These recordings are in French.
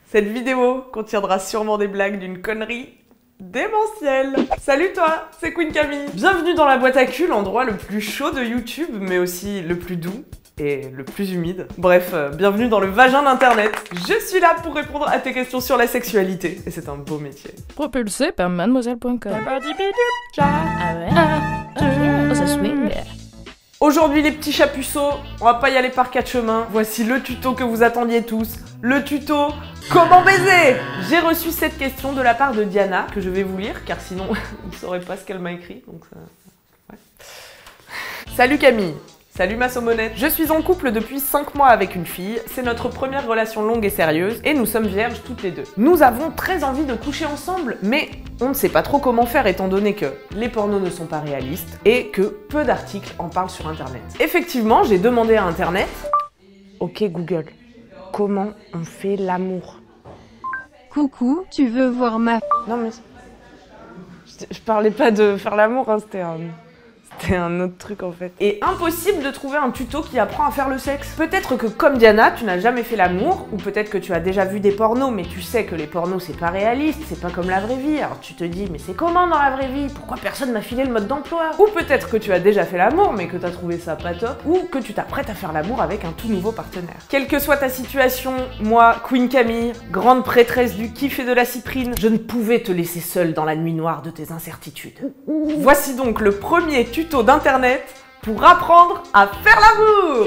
Cette vidéo contiendra sûrement des blagues d'une connerie démentielle. Salut toi, c'est Queen Camille. Bienvenue dans la boîte à cul, l'endroit le plus chaud de YouTube, mais aussi le plus doux et le plus humide. Bref, bienvenue dans le vagin d'internet. Je suis là pour répondre à tes questions sur la sexualité, et c'est un beau métier. Propulsé par mademoiselle.com. Ça swing. Aujourd'hui les petits chapuceaux, on va pas y aller par quatre chemins. Voici le tuto que vous attendiez tous. Le tuto comment baiser. J'ai reçu cette question de la part de Diana, que je vais vous lire, car sinon vous ne saurez pas ce qu'elle m'a écrit. Donc ça... ouais. Salut Camille. Salut ma saumonette. Je suis en couple depuis 5 mois avec une fille, c'est notre première relation longue et sérieuse, et nous sommes vierges toutes les deux. Nous avons très envie de coucher ensemble, mais on ne sait pas trop comment faire étant donné que les pornos ne sont pas réalistes, et que peu d'articles en parlent sur internet. Effectivement, j'ai demandé à internet... Ok Google, comment on fait l'amour? Coucou, tu veux voir ma... Non mais... Je parlais pas de faire l'amour, hein, c'était un autre truc en fait. Et impossible de trouver un tuto qui apprend à faire le sexe. Peut-être que comme Diana, tu n'as jamais fait l'amour, ou peut-être que tu as déjà vu des pornos, mais tu sais que les pornos c'est pas réaliste, c'est pas comme la vraie vie, alors tu te dis mais c'est comment dans la vraie vie? Pourquoi personne m'a filé le mode d'emploi? Ou peut-être que tu as déjà fait l'amour, mais que t'as trouvé ça pas top, ou que tu t'apprêtes à faire l'amour avec un tout nouveau partenaire. Quelle que soit ta situation, moi, Queen Camille, grande prêtresse du kiff et de la cyprine, je ne pouvais te laisser seule dans la nuit noire de tes incertitudes. Voici donc le premier tuto d'internet pour apprendre à faire l'amour.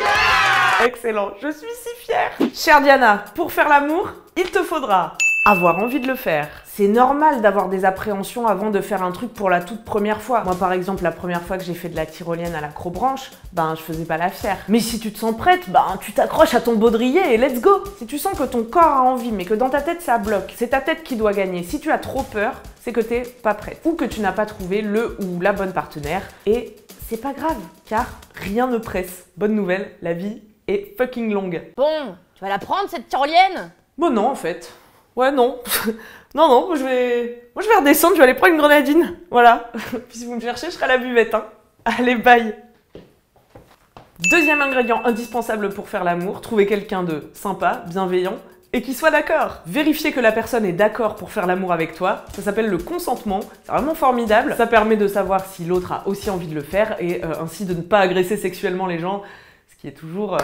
Excellent, je suis si fière. Chère Diana, pour faire l'amour, il te faudra avoir envie de le faire. C'est normal d'avoir des appréhensions avant de faire un truc pour la toute première fois. Moi par exemple, la première fois que j'ai fait de la tyrolienne à l'acrobranche, ben je faisais pas l'affaire. Mais si tu te sens prête, ben tu t'accroches à ton baudrier et let's go. Si tu sens que ton corps a envie mais que dans ta tête ça bloque, c'est ta tête qui doit gagner. Si tu as trop peur, c'est que t'es pas prête. Ou que tu n'as pas trouvé le ou la bonne partenaire. Et c'est pas grave, car rien ne presse. Bonne nouvelle, la vie est fucking longue. Bon, tu vas la prendre cette tyrolienne? Bon non en fait. Ouais non. non, moi je vais redescendre, je vais aller prendre une grenadine. Voilà. Puis si vous me cherchez, je serai à la buvette, hein. Allez, bye. Deuxième ingrédient indispensable pour faire l'amour, trouver quelqu'un de sympa, bienveillant, et qui soit d'accord. Vérifier que la personne est d'accord pour faire l'amour avec toi, ça s'appelle le consentement, c'est vraiment formidable. Ça permet de savoir si l'autre a aussi envie de le faire, et ainsi de ne pas agresser sexuellement les gens, ce qui est toujours...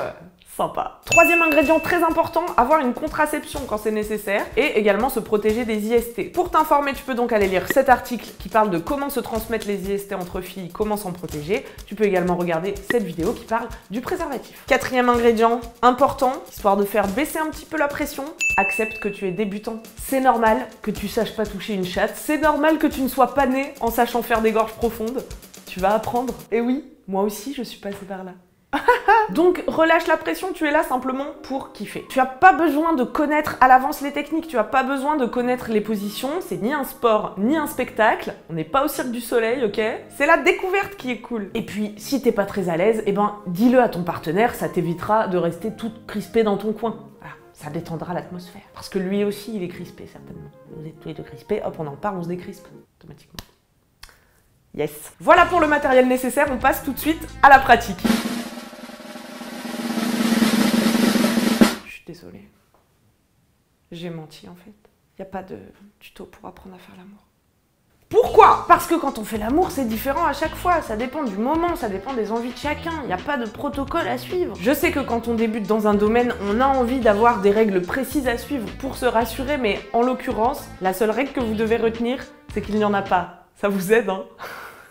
sympa. Troisième ingrédient très important, avoir une contraception quand c'est nécessaire et également se protéger des IST. Pour t'informer, tu peux donc aller lire cet article qui parle de comment se transmettre les IST entre filles, comment s'en protéger. Tu peux également regarder cette vidéo qui parle du préservatif. Quatrième ingrédient important, histoire de faire baisser un petit peu la pression, accepte que tu es débutant. C'est normal que tu saches pas toucher une chatte, c'est normal que tu ne sois pas né en sachant faire des gorges profondes. Tu vas apprendre. Et oui, moi aussi je suis passée par là. Donc relâche la pression, tu es là simplement pour kiffer. Tu n'as pas besoin de connaître à l'avance les techniques, tu n'as pas besoin de connaître les positions, c'est ni un sport ni un spectacle, on n'est pas au Cirque du Soleil, ok? C'est la découverte qui est cool. Et puis si t'es pas très à l'aise, eh ben dis-le à ton partenaire, ça t'évitera de rester toute crispée dans ton coin. Voilà, ça détendra l'atmosphère. Parce que lui aussi il est crispé certainement. Vous êtes tous les deux crispés, hop on en parle, on se décrispe automatiquement. Yes. Voilà pour le matériel nécessaire, on passe tout de suite à la pratique. Désolée. J'ai menti en fait. Il n'y a pas de tuto pour apprendre à faire l'amour. Pourquoi? Parce que quand on fait l'amour, c'est différent à chaque fois. Ça dépend du moment, ça dépend des envies de chacun. Il n'y a pas de protocole à suivre. Je sais que quand on débute dans un domaine, on a envie d'avoir des règles précises à suivre pour se rassurer, mais en l'occurrence, la seule règle que vous devez retenir, c'est qu'il n'y en a pas. Ça vous aide, hein?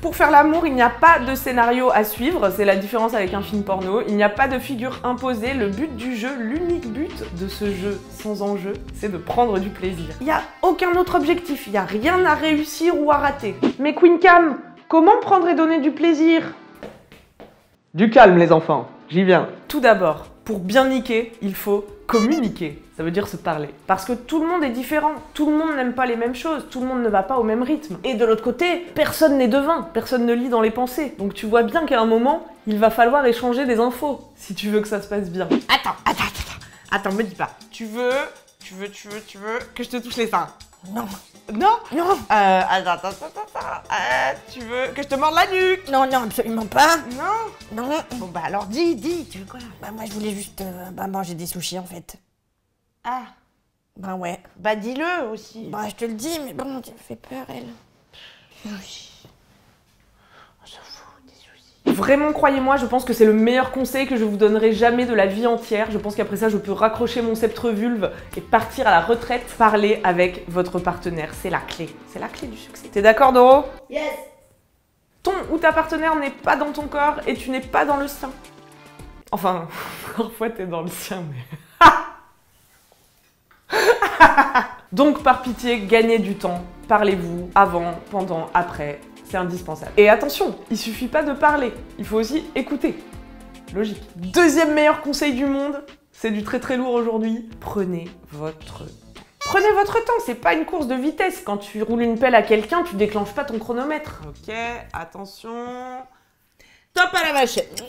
Pour faire l'amour, il n'y a pas de scénario à suivre, c'est la différence avec un film porno. Il n'y a pas de figure imposée. Le but du jeu, l'unique but de ce jeu sans enjeu, c'est de prendre du plaisir. Il n'y a aucun autre objectif, il n'y a rien à réussir ou à rater. Mais Queen Cam, comment prendre et donner du plaisir? Du calme les enfants, j'y viens. Tout d'abord, pour bien niquer, il faut communiquer. Ça veut dire se parler. Parce que tout le monde est différent. Tout le monde n'aime pas les mêmes choses. Tout le monde ne va pas au même rythme. Et de l'autre côté, personne n'est devin. Personne ne lit dans les pensées. Donc tu vois bien qu'à un moment, il va falloir échanger des infos. Si tu veux que ça se passe bien. Attends, me dis pas. Tu veux que je te touche les seins? Non. Non? Attends. Tu veux que je te morde la nuque? Non, absolument pas. Non? Non. Bon bah alors dis, tu veux quoi? Bah moi je voulais juste manger des sushis en fait. Ah. Ben ouais. Bah dis-le aussi. Bah je te le dis, mais bon, tu me fais peur, elle. Oui. On s'en fout des soucis. Vraiment, croyez-moi, je pense que c'est le meilleur conseil que je vous donnerai jamais de la vie entière. Je pense qu'après ça, je peux raccrocher mon sceptre vulve et partir à la retraite. Parler avec votre partenaire, c'est la clé. C'est la clé du succès. T'es d'accord, Doro? Yes. Ton ou ta partenaire n'est pas dans ton corps et tu n'es pas dans le sien. Enfin, parfois t'es dans le sien, mais... Donc, par pitié, gagnez du temps. Parlez-vous avant, pendant, après. C'est indispensable. Et attention, il suffit pas de parler, il faut aussi écouter. Logique. Deuxième meilleur conseil du monde, c'est du très très lourd aujourd'hui. Prenez votre temps. Prenez votre temps, c'est pas une course de vitesse. Quand tu roules une pelle à quelqu'un, tu déclenches pas ton chronomètre. Ok, attention. Top à la vachette.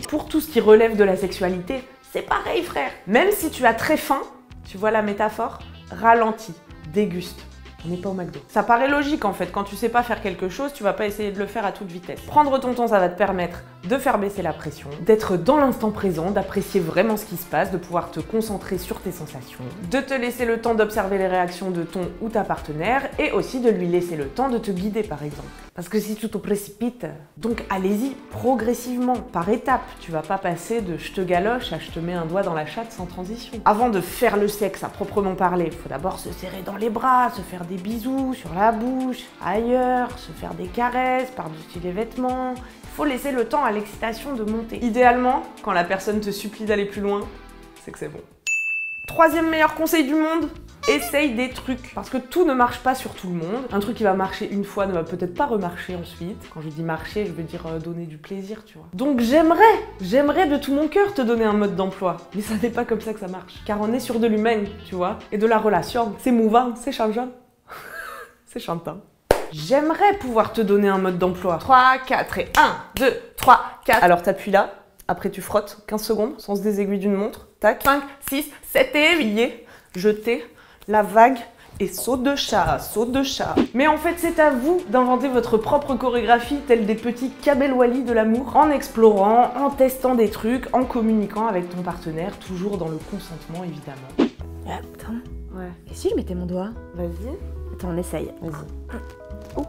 Pour tout ce qui relève de la sexualité, c'est pareil, frère. Même si tu as très faim, tu vois la métaphore, ralentis, déguste. On n'est pas au McDo. Ça paraît logique en fait, quand tu sais pas faire quelque chose, tu vas pas essayer de le faire à toute vitesse. Prendre ton temps, ça va te permettre de faire baisser la pression, d'être dans l'instant présent, d'apprécier vraiment ce qui se passe, de pouvoir te concentrer sur tes sensations, de te laisser le temps d'observer les réactions de ton ou ta partenaire et aussi de lui laisser le temps de te guider par exemple. Parce que si tu te précipites, donc allez-y progressivement, par étapes. Tu vas pas passer de je te galoche à je te mets un doigt dans la chatte sans transition. Avant de faire le sexe à proprement parler, il faut d'abord se serrer dans les bras, se faire des bisous sur la bouche, ailleurs, se faire des caresses par-dessus les vêtements. Il faut laisser le temps à l'excitation de monter. Idéalement, quand la personne te supplie d'aller plus loin, c'est que c'est bon. Troisième meilleur conseil du monde, essaye des trucs. Parce que tout ne marche pas sur tout le monde. Un truc qui va marcher une fois ne va peut-être pas remarcher ensuite. Quand je dis marcher, je veux dire donner du plaisir, tu vois. Donc j'aimerais de tout mon cœur te donner un mode d'emploi. Mais ça n'est pas comme ça que ça marche. Car on est sur de l'humain, tu vois, et de la relation. C'est mouvant, c'est changeant. C'est chantant. J'aimerais pouvoir te donner un mode d'emploi. 3, 4 et 1, 2, 3, 4. Alors t'appuies là, après tu frottes 15 secondes, sens des aiguilles d'une montre. Tac, 5, 6, 7 et lié, jeter, la vague et saut de chat, saut de chat. Mais en fait, c'est à vous d'inventer votre propre chorégraphie, telle des petits Kabel Wally de l'amour, en explorant, en testant des trucs, en communiquant avec ton partenaire, toujours dans le consentement évidemment. Attends. Ouais. Et si je mettais mon doigt? Vas-y. Attends, on essaye. Vas-y. Oh.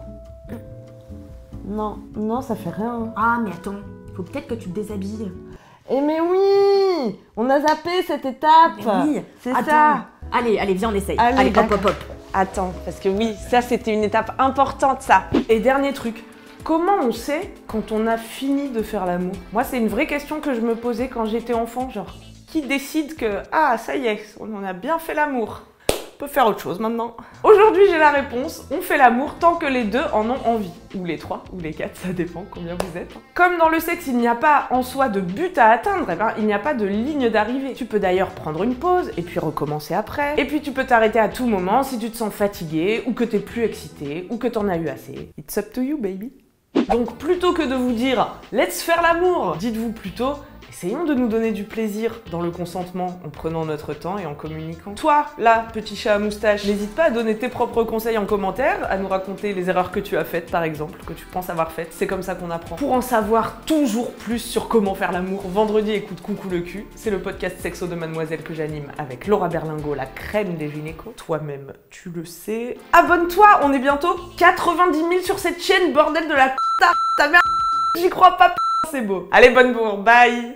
Non, non, ça fait rien. Ah, mais attends, faut peut-être que tu te déshabilles. Eh mais oui, on a zappé cette étape. Mais oui, c'est attends. ça. Allez, viens, on essaye. Allez, hop, hop, hop. Attends, parce que oui, ça c'était une étape importante, ça. Et dernier truc, comment on sait quand on a fini de faire l'amour? Moi, c'est une vraie question que je me posais quand j'étais enfant, genre, qui décide que, ah, ça y est, on en a bien fait l'amour? On peut faire autre chose maintenant. Aujourd'hui, j'ai la réponse, on fait l'amour tant que les deux en ont envie. Ou les 3, ou les 4, ça dépend combien vous êtes. Comme dans le sexe, il n'y a pas en soi de but à atteindre, eh ben, il n'y a pas de ligne d'arrivée. Tu peux d'ailleurs prendre une pause, et puis recommencer après. Et puis tu peux t'arrêter à tout moment si tu te sens fatigué, ou que t'es plus excité, ou que t'en as eu assez. It's up to you, baby. Donc plutôt que de vous dire « let's faire l'amour », dites-vous plutôt « essayons de nous donner du plaisir dans le consentement en prenant notre temps et en communiquant ». Toi, là, petit chat à moustache, n'hésite pas à donner tes propres conseils en commentaire, à nous raconter les erreurs que tu as faites par exemple, que tu penses avoir faites, c'est comme ça qu'on apprend. Pour en savoir toujours plus sur comment faire l'amour, vendredi écoute Coucou le cul, c'est le podcast sexo de Mademoiselle que j'anime avec Laura Berlingot, la crème des gynécos. Toi-même, tu le sais. Abonne-toi, on est bientôt 90 000 sur cette chaîne, bordel de la ta merde, j'y crois pas, c'est beau. Allez, bonne bourre, bye.